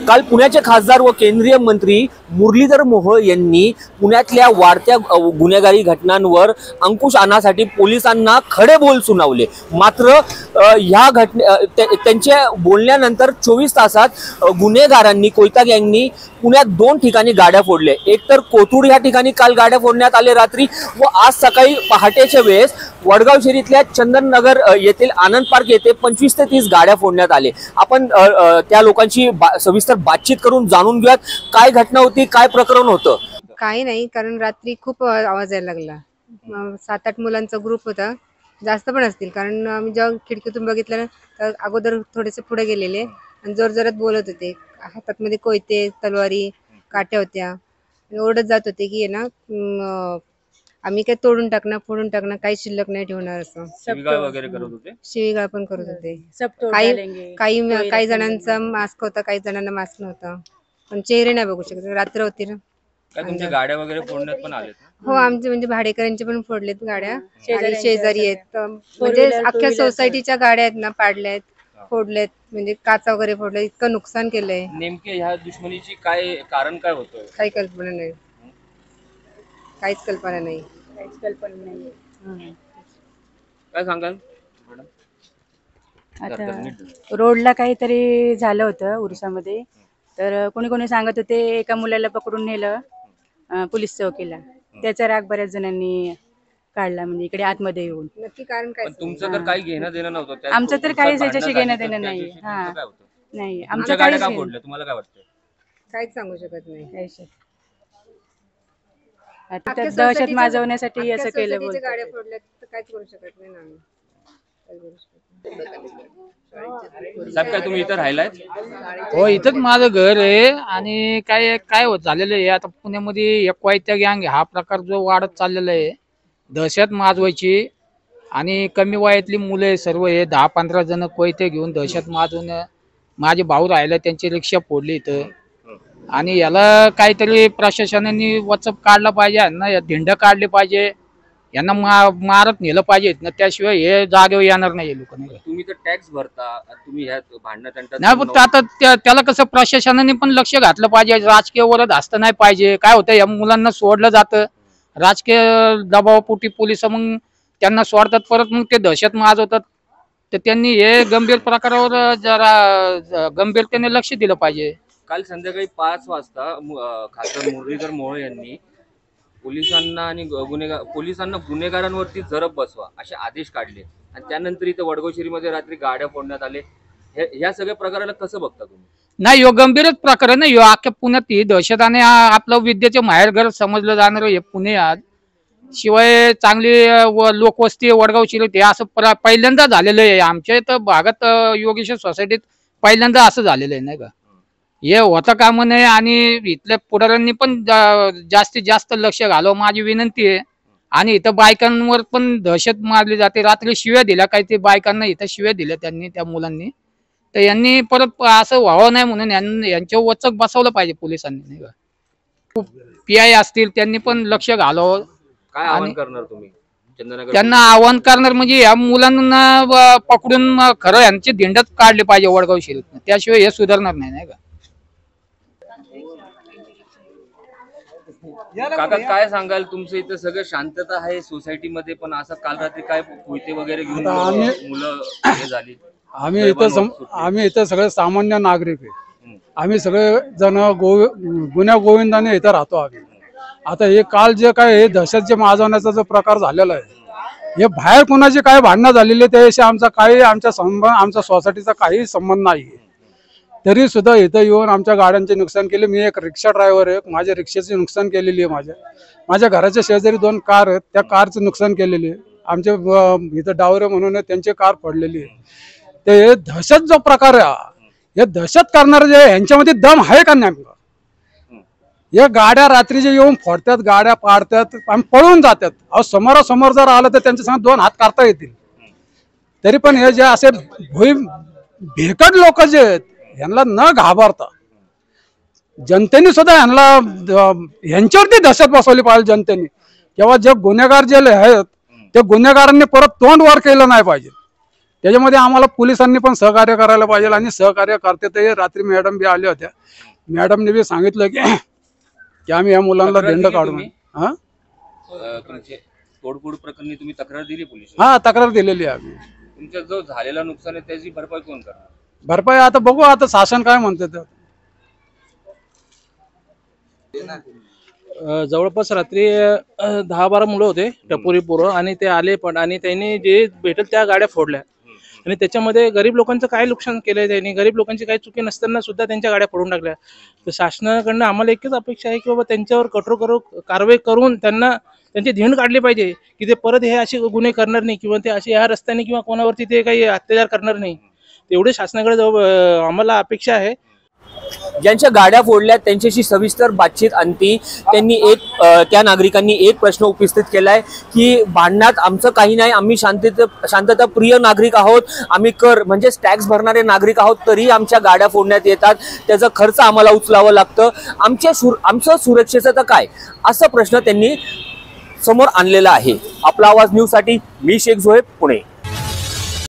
काल पुण्याचे खासदार व केंद्रीय मंत्री मुरलीधर मोहोळ यांनी पुण्यातल्या वाढत्या गुन्हेगारी घटनांवर अंकुश आणण्यासाठी पोलिसांना खडे बोल सुनावले। मात्र ह्या त्यांच्या बोलण्यानंतर 24 तासात गुन्हेगारांनी कोयता गँगनी पुण्यात 2 ठिकाणी गाड्या फोडल्या। एक तर कोथरूड या ठिकाणी काल गाड्या फोडण्यात आले रात्री, व आज सकाळी पहाटेच्या वेळेस वडगाव शहरातल्या चंदननगर येथील आनंद पार्क येथे 25 ते 30 गाड्या फोडण्यात आले। आपण त्या लोकांची सविस्तर बातचीत करून जाणून घेऊयात काय घटना होती, काय प्रकरण होतं। काही नाही, कारण रात्री खूप आवाज यायला लागला। 7-8 मुलांचा ग्रुप होता, जास्त पण असतील, कारण आम्ही जेव्हा खिडकीतून बघितलं ना तर अगोदर थोडेसे पुढे गेलेले आणि जोरजोरात बोलत होते। हातात मध्ये कोयते, तलवारी, काट्या होत्या, ओरडत जात होते की ना आम्ही काय तोडून टाकणार, फोडून टाकणार, काही शिल्लक नाही ठेवणार, असं शिवीगाळ वगैरे करत होते। शिवीगाळ पण करत होते। काही जणांचा मास्क होता, काही जणांना मास्क नव्हता, पण चेहरे नाही बघू शकत, रात्र होती ना। तुमच्या गाड्या वगैरे फोडण्यात पण आले? हो, आमचे म्हणजे भाडेकरांचे पण फोडलेत गाड्या, आणि शेजारी आहेत, म्हणजे अख्ख्या सोसायटीच्या गाड्या आहेत ना पाडल्यात, फोडलेत, म्हणजे काचा वगैरे फोडले, इतकं नुकसान केलंय। नेमके ह्या दुश्मनीची काय कारण काय होतं? काही कल्पना नाही, काहीच कल्पना नाही। काय सांगाल मॅडम? आता रोडला काहीतरी झालं होतं उरुसामध्ये, तर कोणी सांगत होते एका मुलाला पकडून नेलं पोलीस चौकीला, त्याचा राग बऱ्याच जणांनी काढला, म्हणजे इकडे आतमध्ये येऊन। नक्की कारण काय? तुमचं तर काही घेणं देणं नव्हतं, आमचं तर काहीच याच्याशी घेणं देणं नाही। नाही, आमचं गाड्या का फोडल्या तुम्हाला काय वाटतं? काहीच सांगू शकत नाही। आता दहशत माजवण्यासाठी असं केलं बोलतो। गाड्या फोडल्या तर काहीच करू शकत नाही ना आम्ही। साहेब, काय तुम्ही इथं राहिलाय? हो, इथंच माझं घर आहे। आणि काय होत झालेलं आहे आता पुण्यामध्ये, एक कोयता गँग हा प्रकार जो वाढत चाललेला आहे, दहशत माजवायची, आणि कमी वयातली मुलं सर्व हे 10-15 जण कोयते घेऊन दहशत माजवून, माझे भाऊ राहिले त्यांची रिक्षा फोडली इथं। आणि याला काहीतरी प्रशासनाने वचप काढला पाहिजे, यांना धिंड काढली पाहिजे, यांना मारत नेलं पाहिजे ना, त्याशिवाय हे जागेवर येणार नाही लोक। तुम्ही तर टॅक्स भरता, तुम्ही ह्या भांडणं नाही, पण आता त्याला कसं प्रशासनाने पण लक्ष घातलं पाहिजे, राजकीय वरच असतं नाही पाहिजे। काय होतं, या मुलांना सोडलं जातं, राजकीय दबावापोटी पोलिस मग त्यांना सोडतात, परत मग ते दहशत माजवतात। तर त्यांनी हे गंभीर प्रकारावर जरा गंभीरतेने लक्ष दिलं पाहिजे। काल संध्याकाळी 5 वाजता खासदार मुरलीधर मोहोळ यांनी पोलिसांना गुन्हेगारांवरती जरब बसवा असे आदेश काढले, आणि त्यानंतर इथं वडगाव शहरीमध्ये रात्री गाड्या फोडण्यात आले। ह्या सगळ्या प्रकाराला कसं बघता तुम्ही? नाही, यो गंभीरच प्रकार नाही, यो अख्ख्या पुण्यात ही दहशत आणि आपलं विद्येचे माहेरघर समजलं जाणार हे पुणे आज। शिवाय चांगली लोकवस्ती वडगाव शहरात हे असं पहिल्यांदा झालेलं आहे। आमच्या इथं भागात योगेश्वर सोसायटीत पहिल्यांदा असं झालेलं आहे, नाही का? हे होता कामा नये, आणि इथल्या पुढाऱ्यांनी पण जास्तीत जास्त लक्ष घालावं माझी विनंती आहे। आणि इथं बायकांवर पण दहशत मारली जाते, रात्री शिव्या दिल्या, काही ते बायकांना इथं शिव्या दिल्या त्यांनी, त्या मुलांनी। तर यांनी परत असं व्हावं नाही म्हणून यांच्यावर वचक बसवलं पाहिजे पोलिसांनी, नाही का? PI असतील त्यांनी पण लक्ष घालावं। काय आवाहन करणार तुम्ही त्यांना? आवाहन करणार म्हणजे या मुलांना पकडून खरं यांची धिंडच काढली पाहिजे वडगाव शहरात, त्याशिवाय हे सुधारणार नाही, नाही का? काका, काय सांगाल? तुमचं इथं सगळं शांतता आहे सोसायटीमध्ये, पण असं काल रात्री काय कोयते वगैरे घेऊन मुलं हे झाली? आम्ही इथं सगळे सामान्य नागरिक आहे, आम्ही सगळे जण गुन्ह्या गोविंदाने इथं राहतो आम्ही। आता हे काल जे काय हे दहशत माजवण्याचा जो प्रकार झालेला आहे, हे बाहेर कोणाची काय भांडणं झालेली त्याशी आमच्या सोसायटीचा काही संबंध नाही। तरी सुद्धा इथं येऊन आमच्या गाड्यांचे नुकसान केले। मी एक रिक्षा ड्रायव्हर आहे, माझ्या रिक्षाची नुकसान केलेली आहे। माझ्या घराच्या शेजारी 2 कार आहेत, त्या कारचं नुकसान केलेली आहे। आमचे इथं डावरे म्हणून त्यांची कार पडलेली आहे। ते दहशत जो प्रकार आहे, हे दहशत करणारे जे यांच्यामध्ये दम आहे का नेमका? या गाड्या रात्रीचे येऊन फोडतात, गाड्या पाडतात आणि पळून जातात। अहो, समोरासमोर जर आलं तर त्यांच्या संग 2 हात करता येतील, तरी पण हे जे असे भेकड लोक जे आहेत, यांना न घाबरता जनतेने सुद्धा यांच्यावरती दहशत बसवली पाहिजे जनतेने। तेव्हा जे गुन्हेगार जे आहेत, ते गुन्हेगारांनी परत तोंड वर केलं नाही पाहिजे। त्याच्यामध्ये आम्हाला पोलिसांनी पण सहकार्य करायला पाहिजे आणि सहकार्य करते. ते रात्री मॅडम बी आल्या होत्या, मॅडमने बी सांगितलं की आम्ही या मुलांना दंड काढू. हा, तोडफोड प्रकरणी तुम्ही तक्रार दिली पोलीस? हा, तक्रार दिलेली आहे आम्ही. तुमचा जो झालेला नुकसान आहे त्याची भरपाई कोण करणार? भरपाई आता बघू, आता शासन काय म्हणते ते. जवळपास रात्री 10-12 मुलं होते, टपोरी पोरं, आणि ते आले पण, आणि त्यांनी जे भेटेल त्या गाड्या फोडल्या. आणि त्याच्यामध्ये गरीब लोकांचं काय नुकसान केलंय त्यांनी, गरीब लोकांची काही चुकी नसताना सुद्धा त्यांच्या गाड्या फोडून टाकल्या. तर शासनाकडनं आम्हाला एकच अपेक्षा आहे की बाबा त्यांच्यावर कठोर कारवाई करून त्यांना त्यांची धिंड काढली पाहिजे की ते परत हे असे गुन्हे करणार नाही, किंवा ते असे ह्या रस्त्याने किंवा कोणावरती ते काही अत्याचार करणार नाही. तेवढे शासनाकडे आम्हाला अपेक्षा आहे. ज्यांच्या गाड्या फोडल्या त्यांच्याशी सविस्तर बातचीत अंती त्यांनी त्या नागरिकांनी एक प्रश्न उपस्थित केलाय की भांडणात आमचं काही नाही, आम्ही शांतता प्रिय नागरिक आहोत, आम्ही कर म्हणजे टॅक्स भरणारे नागरिक आहोत, तरी आमच्या गाड्या फोडण्यात येतात, त्याचा खर्च आम्हाला उचलावं लागतं, आमचं सुरक्षेचं तर काय, असा प्रश्न त्यांनी समोर आणलेला आहे. आपला आवाज न्यूजसाठी मी शेख झोहेब, पुणे.